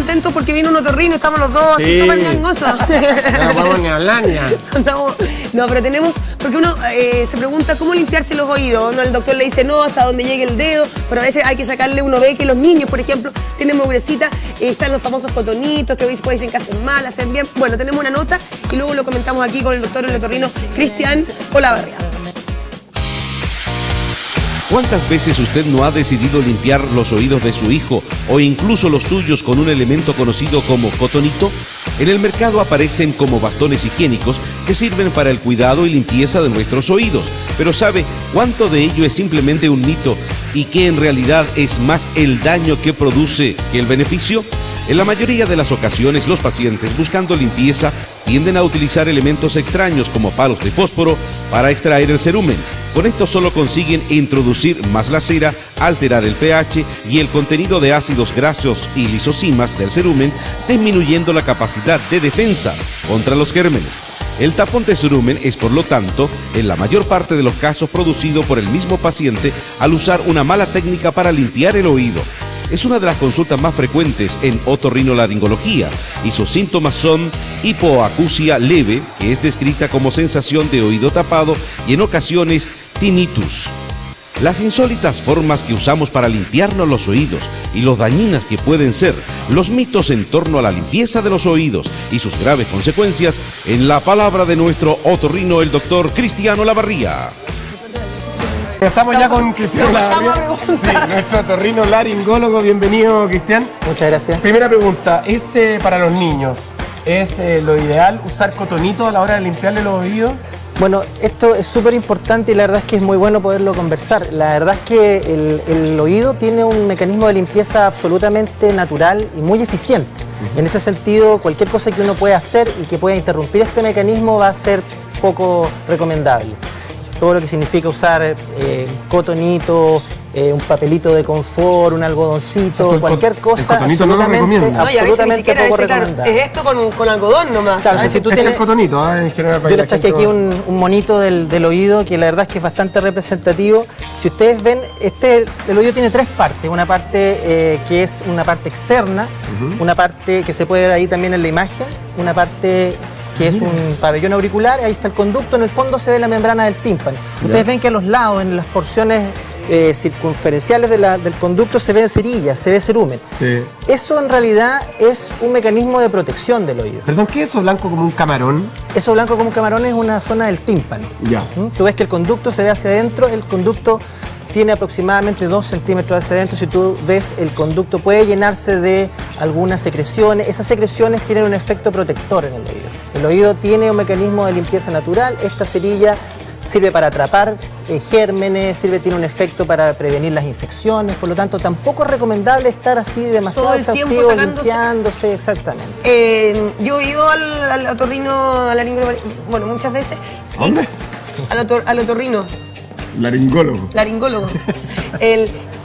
contentos porque viene un otorrino, estamos los dos así súper ñangosos. No vamos ni a hablar ya. No, pero tenemos, porque uno se pregunta cómo limpiarse los oídos, ¿no? El doctor le dice no, hasta donde llegue el dedo, pero a veces hay que sacarle, uno ve que los niños, por ejemplo, tienen mugrecita, están los famosos cotonitos que hoy después dicen que hacen mal, hacen bien. Bueno, tenemos una nota y luego lo comentamos aquí con el doctor el otorrino Cristian Olavarría. ¿Cuántas veces usted no ha decidido limpiar los oídos de su hijo o incluso los suyos con un elemento conocido como cotonito? En el mercado aparecen como bastones higiénicos que sirven para el cuidado y limpieza de nuestros oídos. Pero ¿sabe cuánto de ello es simplemente un mito y que en realidad es más el daño que produce que el beneficio? En la mayoría de las ocasiones, los pacientes buscando limpieza tienden a utilizar elementos extraños como palos de fósforo para extraer el cerumen. Con esto solo consiguen introducir más la cera, alterar el pH y el contenido de ácidos grasos y lisosimas del cerumen, disminuyendo la capacidad de defensa contra los gérmenes. El tapón de cerumen es, por lo tanto, en la mayor parte de los casos producido por el mismo paciente al usar una mala técnica para limpiar el oído. Es una de las consultas más frecuentes en otorrinolaringología y sus síntomas son hipoacusia leve, que es descrita como sensación de oído tapado, y en ocasiones tinnitus. Las insólitas formas que usamos para limpiarnos los oídos y los dañinas que pueden ser, los mitos en torno a la limpieza de los oídos y sus graves consecuencias, en la palabra de nuestro otorrino, el doctor Cristian Olavarría. Estamos ya con Cristian Olavarría, nuestro otorrino laringólogo. Bienvenido, Cristian. Muchas gracias. Primera pregunta, ¿es para los niños? ¿Es lo ideal usar cotonito a la hora de limpiarle los oídos? Bueno, esto es súper importante y la verdad es que es muy bueno poderlo conversar. La verdad es que el oído tiene un mecanismo de limpieza absolutamente natural y muy eficiente. En ese sentido, cualquier cosa que uno pueda hacer y que pueda interrumpir este mecanismo va a ser poco recomendable. Todo lo que significa usar cotonito, un papelito de confort, un algodoncito, cualquier cosa. El cotonito no lo recomiendo. No, y a veces ni siquiera ese, claro, es esto con algodón nomás. Claro, si tú tienes el cotonito, en general. Yo les traje aquí un monito del oído que la verdad es que es bastante representativo. Si ustedes ven, el oído tiene tres partes. Una parte que es una parte externa, una parte que se puede ver ahí también en la imagen, una parte que es un pabellón auricular, ahí está el conducto, en el fondo se ve la membrana del tímpano. Ustedes ven que a los lados, en las porciones circunferenciales del conducto, se ven cerillas, se ve cerumen. Sí. Eso en realidad es un mecanismo de protección del oído. Perdón, ¿qué es eso blanco como un camarón? Eso blanco como un camarón es una zona del tímpano. Ya. Tú ves que el conducto se ve hacia adentro, el conducto tiene aproximadamente 2 centímetros hacia adentro. Si tú ves, el conducto puede llenarse de algunas secreciones. Esas secreciones tienen un efecto protector en el oído. El oído tiene un mecanismo de limpieza natural. Esta cerilla sirve para atrapar gérmenes, tiene un efecto para prevenir las infecciones. Por lo tanto, tampoco es recomendable estar así demasiado exhaustivo, limpiándose. Exactamente. Yo he ido al otorrino, al laringólogo, bueno, muchas veces. ¿Dónde? Al otorrino. Laringólogo.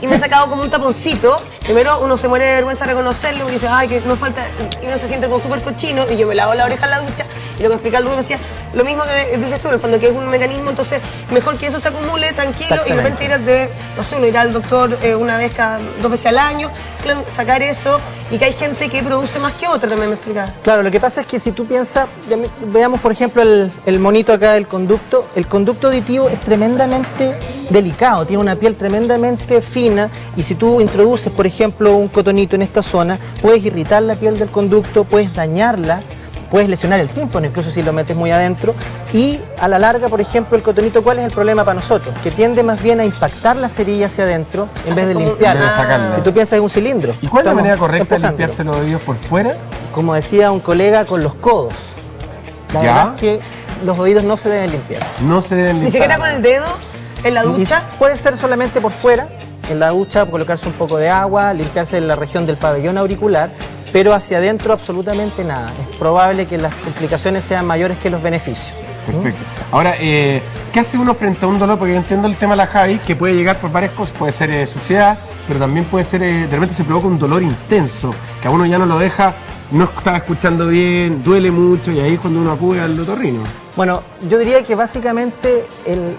Y me han sacado como un taponcito. Primero uno se muere de vergüenza de reconocerlo y dice, ay, que no falta, y uno se siente como súper cochino, y yo me lavo la oreja en la ducha, y lo que me explica el doctor me decía, lo mismo que dices tú, en el fondo, que es un mecanismo, entonces mejor que eso se acumule tranquilo, y de repente ir de, no sé, uno irá al doctor una vez cada 2 veces al año, sacar eso, y que hay gente que produce más que otra, también me explica. Claro, lo que pasa es que si tú piensas, veamos por ejemplo el monito acá del conducto, el conducto auditivo es tremendamente delicado, tiene una piel tremendamente fina, y si tú introduces, por ejemplo, un cotonito en esta zona, puedes irritar la piel del conducto, puedes dañarla, puedes lesionar el tímpano, incluso si lo metes muy adentro, y a la larga, por ejemplo, el cotonito, ¿cuál es el problema para nosotros? Que tiende más bien a impactar la cerilla hacia adentro en vez de limpiarla. Si tú piensas en un cilindro. ¿Y cuál es la manera correcta de limpiarse los oídos por fuera? Como decía un colega, con los codos. La verdad es que los oídos no se deben limpiar. No se deben limpiar. ¿Ni siquiera con el dedo? ¿En la ducha? Puede ser solamente por fuera, en la ducha, colocarse un poco de agua, limpiarse en la región del pabellón auricular, pero hacia adentro absolutamente nada. Es probable que las complicaciones sean mayores que los beneficios. Perfecto. Ahora, ¿qué hace uno frente a un dolor? Porque yo entiendo el tema de la Javi, que puede llegar por varias cosas. Puede ser suciedad, pero también puede ser, de repente se provoca un dolor intenso, que a uno ya no lo deja no estaba escuchando bien, duele mucho y ahí es cuando uno acude al otorrino. Bueno, yo diría que básicamente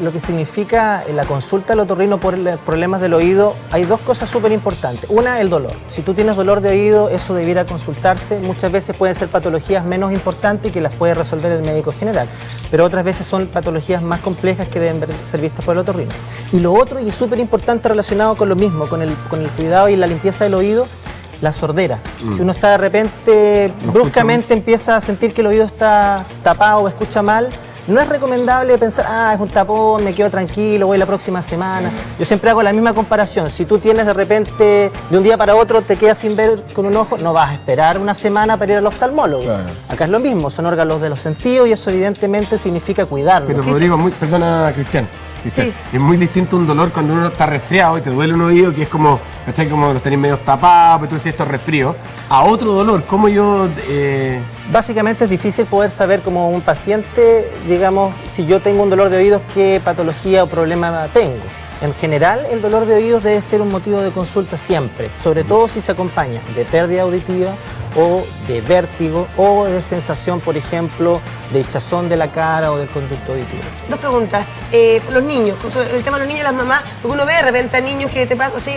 lo que significa la consulta al otorrino por problemas del oído, hay dos cosas súper importantes. Una, el dolor. Si tú tienes dolor de oído, eso debiera consultarse. Muchas veces pueden ser patologías menos importantes y que las puede resolver el médico general, pero otras veces son patologías más complejas que deben ser vistas por el otorrino. Y lo otro, y es súper importante relacionado con lo mismo, con el cuidado y la limpieza del oído, la sordera. Si uno está de repente, bruscamente empieza a sentir que el oído está tapado o escucha mal, no es recomendable pensar, es un tapón, me quedo tranquilo, voy la próxima semana. Yo siempre hago la misma comparación. Si tú tienes de repente, de un día para otro, te quedas sin ver con un ojo, no vas a esperar una semana para ir al oftalmólogo. Claro. Acá es lo mismo, son órganos de los sentidos y eso evidentemente significa cuidarlo. Pero Rodrigo, perdona, Cristian. Sí. Es muy distinto un dolor cuando uno está resfriado y te duele un oído, que es como, ¿cachai? Como los tenés medio tapados, pero tú decís esto es resfrío. A otro dolor, ¿cómo yo...? Básicamente es difícil poder saber como un paciente, digamos, si yo tengo un dolor de oídos, qué patología o problema tengo. En general, el dolor de oídos debe ser un motivo de consulta siempre, sobre todo si se acompaña de pérdida auditiva o de vértigo o de sensación, por ejemplo, de hinchazón de la cara o del conducto auditivo. Dos preguntas. Los niños, el tema de los niños y las mamás, porque uno ve de repente a niños que te pasa así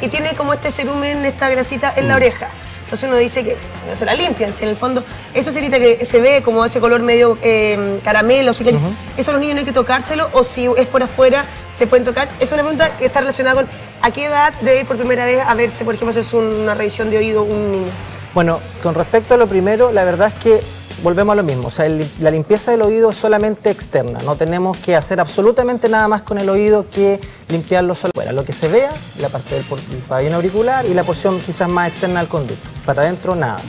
y tiene como este cerumen, esta grasita en la oreja. Entonces uno dice que no se la limpian, si en el fondo esa cerita que se ve como ese color medio caramelo, ¿eso a los niños no hay que tocárselo o si es por afuera se pueden tocar? Es una pregunta que está relacionada con ¿a qué edad debe ir por primera vez a verse, por ejemplo, hacerse una revisión de oído un niño? Bueno, con respecto a lo primero, la verdad es que volvemos a lo mismo. O sea, la limpieza del oído es solamente externa. No tenemos que hacer absolutamente nada más con el oído que limpiarlo solo fuera. Lo que se vea, la parte del pabellón auricular y la porción quizás más externa del conducto. Para adentro, nada.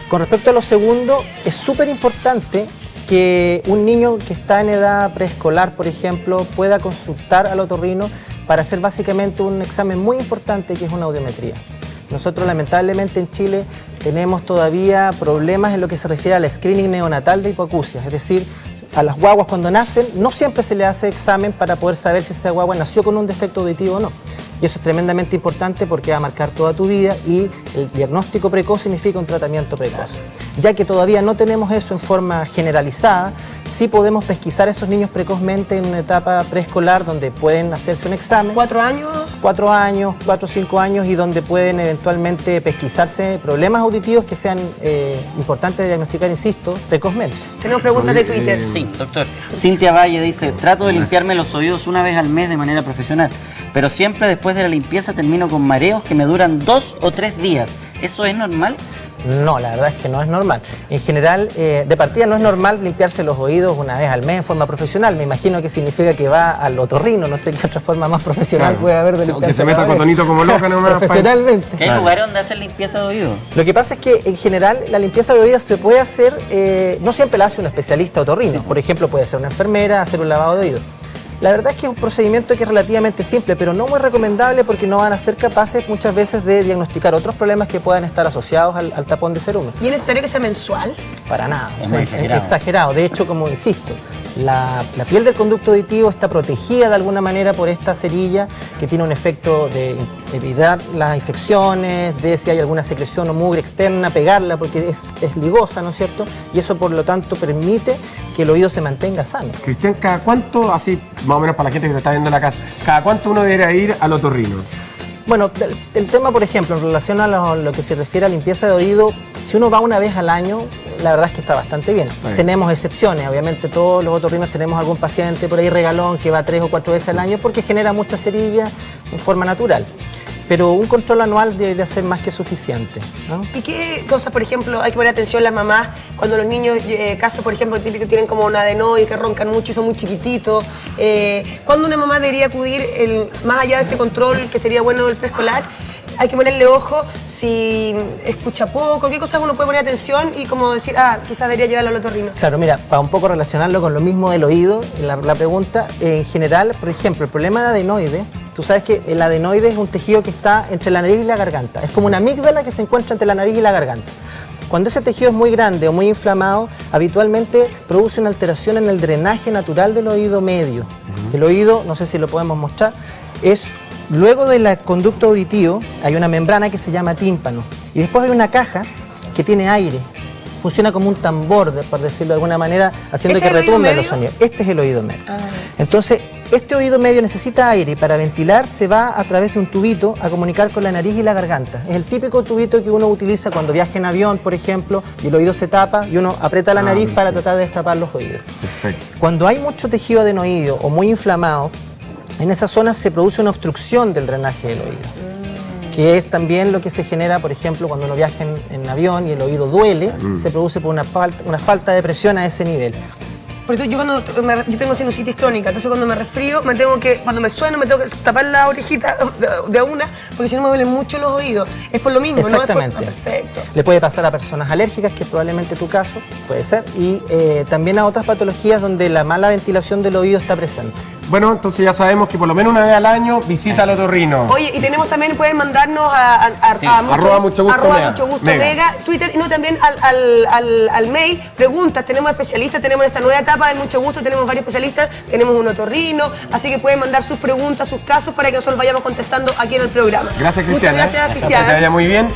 Con respecto a lo segundo, es súper importante que un niño que está en edad preescolar, por ejemplo, pueda consultar al otorrino para hacer básicamente un examen muy importante que es una audiometría. Nosotros lamentablemente en Chile tenemos todavía problemas en lo que se refiere al screening neonatal de hipoacusia, es decir, a las guaguas cuando nacen no siempre se le hace examen para poder saber si esa guagua nació con un defecto auditivo o no. Y eso es tremendamente importante porque va a marcar toda tu vida y el diagnóstico precoz significa un tratamiento precoz. Ya que todavía no tenemos eso en forma generalizada, sí podemos pesquisar a esos niños precozmente en una etapa preescolar donde pueden hacerse un examen. 4 años. 4 años, 4 o 5 años y donde pueden eventualmente pesquisarse problemas auditivos que sean importantes de diagnosticar, insisto, precozmente. Tenemos preguntas de Twitter. Sí, doctor. Cintia Valle dice, trato de limpiarme los oídos una vez al mes de manera profesional, pero siempre después de la limpieza termino con mareos que me duran 2 o 3 días. ¿Eso es normal? No, la verdad es que no es normal. En general, de partida no es normal limpiarse los oídos una vez al mes en forma profesional. Me imagino que significa que va al otorrino, no sé qué otra forma más profesional puede haber de limpiarse. Que se meta cotonito como loca nomás. Profesionalmente. ¿Qué hay lugares donde hacen limpieza de oído? Lo que pasa es que en general la limpieza de oídos se puede hacer, no siempre la hace un especialista otorrino. Por ejemplo, puede ser una enfermera, hacer un lavado de oídos. La verdad es que es un procedimiento que es relativamente simple, pero no muy recomendable porque no van a ser capaces muchas veces de diagnosticar otros problemas que puedan estar asociados al tapón de cerumen. ¿Y es necesario que sea mensual? Para nada. Es muy exagerado. Es exagerado. De hecho, como insisto, la piel del conducto auditivo está protegida de alguna manera por esta cerilla que tiene un efecto de evitar las infecciones, de si hay alguna secreción o mugre externa, pegarla porque es ligosa, ¿no es cierto? Y eso por lo tanto permite que el oído se mantenga sano. Cristian, ¿cada cuánto, así más o menos para la gente que lo está viendo en la casa, cada cuánto uno debería ir al otorrino? Bueno, el tema, por ejemplo, en relación a lo que se refiere a limpieza de oído, si uno va una vez al año, la verdad es que está bastante bien. Tenemos excepciones, obviamente todos los otorrinos tenemos algún paciente por ahí regalón que va 3 o 4 veces al año porque genera mucha cerilla en forma natural. Pero un control anual debe ser más que suficiente, ¿no? ¿Y qué cosas, por ejemplo, hay que poner atención las mamás cuando los niños, casos, por ejemplo, típicos, tienen como un adenoide, que roncan mucho y son muy chiquititos? ¿Cuándo una mamá debería acudir, más allá de este control que sería bueno del preescolar? Hay que ponerle ojo si escucha poco, qué cosas uno puede poner atención y como decir, quizás debería llevarlo al otorrino. Claro, mira, para un poco relacionarlo con lo mismo del oído, la pregunta, en general, por ejemplo, el problema de adenoide, tú sabes que el adenoide es un tejido que está entre la nariz y la garganta, es como una amígdala que se encuentra entre la nariz y la garganta. Cuando ese tejido es muy grande o muy inflamado, habitualmente produce una alteración en el drenaje natural del oído medio. El oído, no sé si lo podemos mostrar, es... Luego del conducto auditivo hay una membrana que se llama tímpano y después hay una caja que tiene aire. Funciona como un tambor, por decirlo de alguna manera, haciendo que retumben los sonidos. Este es el oído medio. Entonces, este oído medio necesita aire y para ventilar se va a través de un tubito a comunicar con la nariz y la garganta. Es el típico tubito que uno utiliza cuando viaja en avión, por ejemplo, y el oído se tapa y uno aprieta la nariz para tratar de destapar los oídos. Perfecto. Cuando hay mucho tejido adenoideo o muy inflamado, en esa zona se produce una obstrucción del drenaje del oído, que es también lo que se genera, por ejemplo, cuando uno viaja en avión y el oído duele, se produce por una falta de presión a ese nivel. Por eso yo tengo sinusitis crónica, entonces cuando me resfrío, cuando me sueno, me tengo que tapar la orejita de una, porque si no me duelen mucho los oídos. Es por lo mismo, exactamente. ¿no? Perfecto. Le puede pasar a personas alérgicas, que es probablemente tu caso, puede ser, y también a otras patologías donde la mala ventilación del oído está presente. Bueno, entonces ya sabemos que por lo menos una vez al año visita al otorrino. Oye, y tenemos también, pueden mandarnos arroba mucho gusto mega, Twitter, y no también al mail, preguntas. Tenemos especialistas, tenemos esta nueva etapa de Mucho Gusto, tenemos varios especialistas, tenemos un otorrino, así que pueden mandar sus preguntas, sus casos, para que nosotros vayamos contestando aquí en el programa. Gracias, Cristiana. Muchas gracias, Cristiana. Que te vaya muy bien.